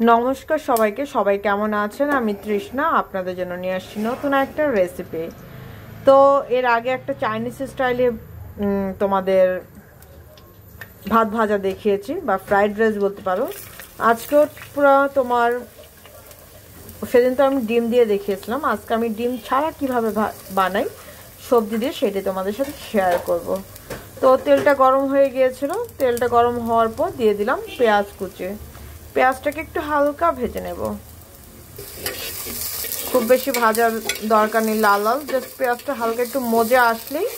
নমস্কার সবাইকে, সবাই কেমন আছেন? আমি তৃষ্ণা আপনাদের জন্য নিয়ে আসছি নতুন একটা রেসিপি। তো এর আগে একটা চাইনিজ স্টাইলে তোমাদের ভাত ভাজা দেখিয়েছি, বা ফ্রাইড রাইস বলতে পারো। আজকেও পুরো তোমার, সেদিন তো আমি ডিম দিয়ে দেখিয়েছিলাম, আজকে আমি ডিম ছাড়া কিভাবে বানাই সবজি দিয়ে, সেটাই তোমাদের সাথে শেয়ার করব। তো তেলটা গরম হয়ে গিয়েছিল, তেলটা গরম হওয়ার পর দিয়ে দিলাম পেঁয়াজ কুচি। পেঁয়াজটাকে একটু হালকা ভেজে নেব, খুব বেশি ভাজার দরকার নেই, লাল লাল, জাস্ট পেঁয়াজটা হালকা একটু মজে আসলেই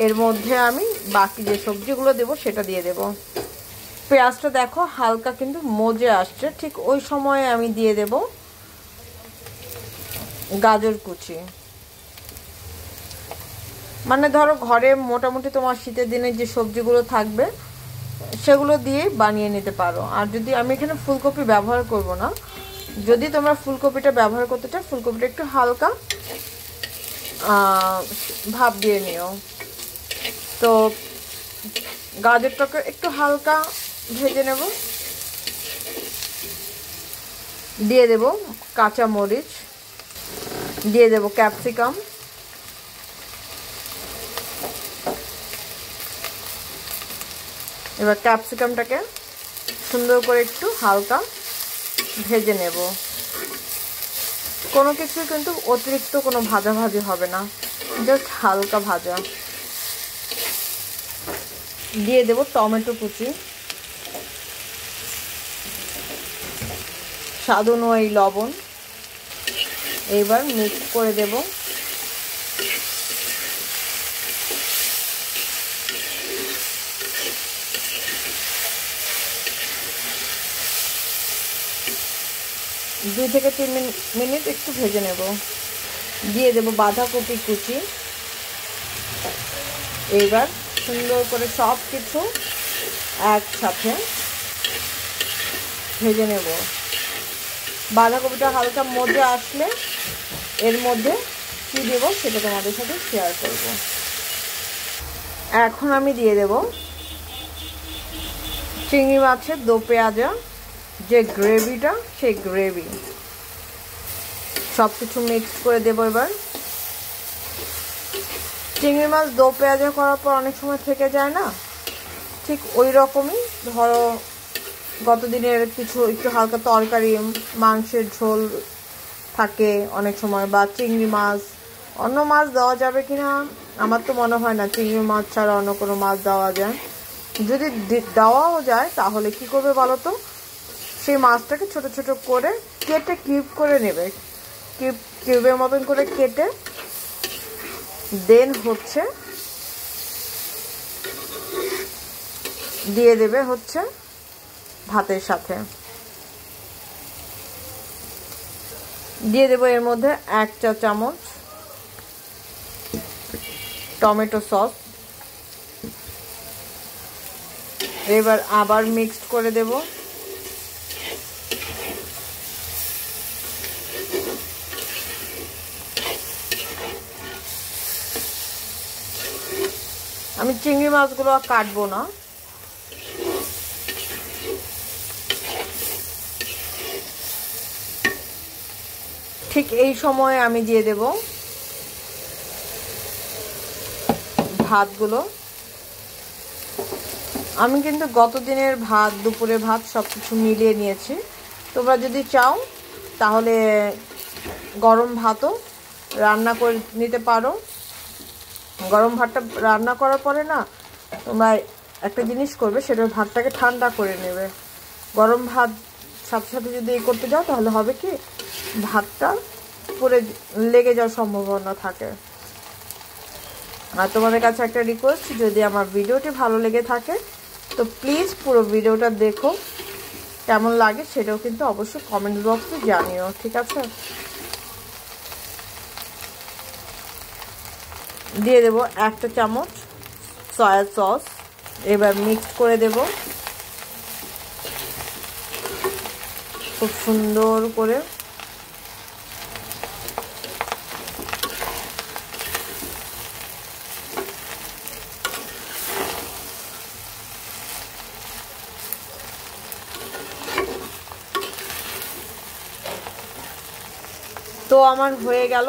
এর মধ্যে আমি বাকি যে সবজিগুলো দেব সেটা দিয়ে দেব। পেঁয়াজটা দেখো হালকা কিন্তু মজে আসছে, ঠিক ওই সময়ে আমি দিয়ে দেব গাজর কুচি। মানে ধরো ঘরে মোটামুটি তোমার শীতের দিনে যে সবজিগুলো থাকবে সেগুলো দিয়ে বানিয়ে নিতে পারো। আর যদি আমি এখানে ফুলকপি ব্যবহার করব না, যদি তোমরা ফুলকপিটা ব্যবহার করতে চাও, ফুলকপিটা একটু হালকা ভাপ দিয়ে নিও। তো গাজরটাকে একটু হালকা ভেজে নেব, দিয়ে দেব কাঁচা মরিচ, দিয়ে দেব ক্যাপসিকাম, এবার ক্যাপসিকামটাকে সুন্দর করে একটু হালকা ভেজে নেব। কোনো কিছু কিন্তু অতিরিক্ত কোনো ভাজাভাজি হবে না, জাস্ট হালকা ভাজা। দিয়ে দেব টমেটো কুচি, স্বাদ অনুযায়ী লবণ, এবার মিক্স করে দেব। দুই থেকে 3 মিনিট একটু ভেজে নেব। দিয়ে দেব বাঁধাকপি কুচি। এবার সুন্দর করে সব কিছু একসাথে ভেজে নেব। বাঁধাকপিটা হালকা মজে আসলে এর মধ্যে কী দেব সেটা তোমাদের সাথে শেয়ার করব। এখন আমি দিয়ে দেব চিংড়ি মাছের দো পেঁয়াজা যে গ্রেভিটা, সেই গ্রেভি সব কিছু মিক্স করে দেবো। এবার চিংড়ি মাছ দো পেঁয়াজা করার পর অনেক সময় থেকে যায় না, ঠিক ওই রকমই ধরো গত দিনের কিছু একটু হালকা তরকারি, মাংসের ঝোল থাকে অনেক সময়, বা চিংড়ি মাছ, অন্য মাছ দেওয়া যাবে কিনা আমার তো মনে হয় না চিংড়ি মাছ ছাড়া অন্য কোনো মাছ দেওয়া যায়। যদি দেওয়াও যায় তাহলে কি করবে বলো তো, সেই মাছটাকে ছোট ছোট করে কেটে কিউব করে নেবে, কিউবের মতন করে কেটে দেন হচ্ছে দিয়ে দেবে হচ্ছে ভাতের সাথে। দিয়ে দেবো এর মধ্যে 1 চা চামচ টমেটো সস। এবার আবার মিক্সড করে দেব। আমি চিংড়ি মাছগুলো আর কাটবো না, ঠিক এই সময়ে আমি দিয়ে দেব ভাতগুলো। আমি কিন্তু গত দিনের ভাত, দুপুরের ভাত সব কিছু মিলিয়ে নিয়েছি। তোমরা যদি চাও তাহলে গরম ভাতও রান্না করে নিতে পারো। গরম ভাতটা রান্না করার পরে না তোমরা একটা জিনিস করবে, সেটা ভাতটাকে ঠান্ডা করে নেবে। গরম ভাত সাথে সাথে যদি করতে যাও তাহলে হবে কি, ভাতটা পুড়ে লেগে যাওয়ার সম্ভাবনা থাকে। আর তোমাদের কাছে একটা রিকোয়েস্ট, যদি আমার ভিডিওটি ভালো লেগে থাকে তো প্লিজ পুরো ভিডিওটা দেখো, কেমন লাগে সেটাও কিন্তু অবশ্যই কমেন্ট বক্সে জানিও, ঠিক আছে? দিয়ে দেব 1 চামচ সয়া সস। এবার মিক্স করে দেব খুব সুন্দর করে। তো আমার হয়ে গেল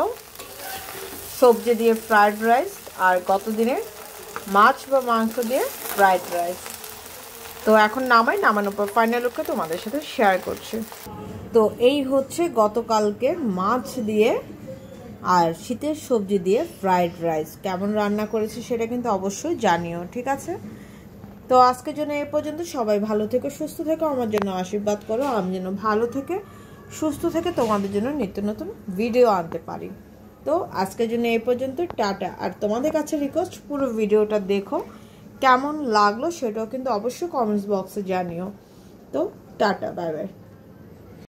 সবজি দিয়ে ফ্রাইড রাইস আর গত দিনের মাছ বা মাংস দিয়ে ফ্রাইড রাইস। তো এখন নামানোর পর ফাইনাল লুকটা তোমাদের সাথে শেয়ার করছি। তো এই হচ্ছে গতকালকে মাছ দিয়ে আর শীতের সবজি দিয়ে ফ্রাইড রাইস। কেমন রান্না করেছি সেটা কিন্তু অবশ্যই জানিও, ঠিক আছে? তো আজকের জন্য এ পর্যন্ত। সবাই ভালো থেকো, সুস্থ থেকো, আমার জন্য আশীর্বাদ করো আমি যেন ভালো থেকে সুস্থ থেকে তোমাদের জন্য নিত্য নতুন ভিডিও আনতে পারি। তো আজকের জন্য এই পর্যন্ত, টাটা। আর তোমাদের কাছে রিকোয়েস্ট, পুরো ভিডিওটা দেখো, কেমন লাগলো সেটাও কিন্তু অবশ্যই কমেন্টস বক্সে জানিও। তো টাটা, বাই বাই।